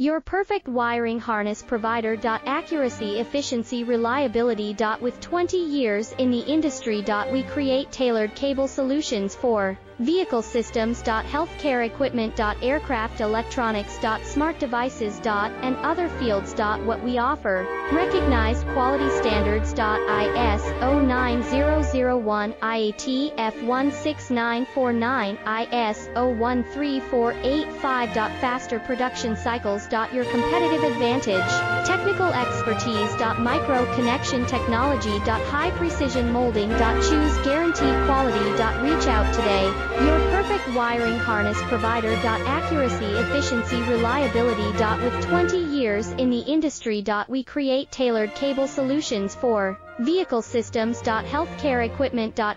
Your perfect wiring harness provider. Accuracy, efficiency, reliability. With 20 years in the industry. We create tailored cable solutions for vehicle systems. Healthcare equipment. Aircraft electronics. Smart devices. And other fields. What we offer: recognized quality standards. ISO 9001, IATF 16949, ISO 13485. Faster production cycles. Your competitive advantage: technical expertise. Micro connection technology. High precision molding. Choose guaranteed quality. Reach out today. Your perfect wiring harness provider. Accuracy, efficiency, reliability. With 20 years in the industry. We create tailored cable solutions for vehicle systems. Healthcare equipment. Air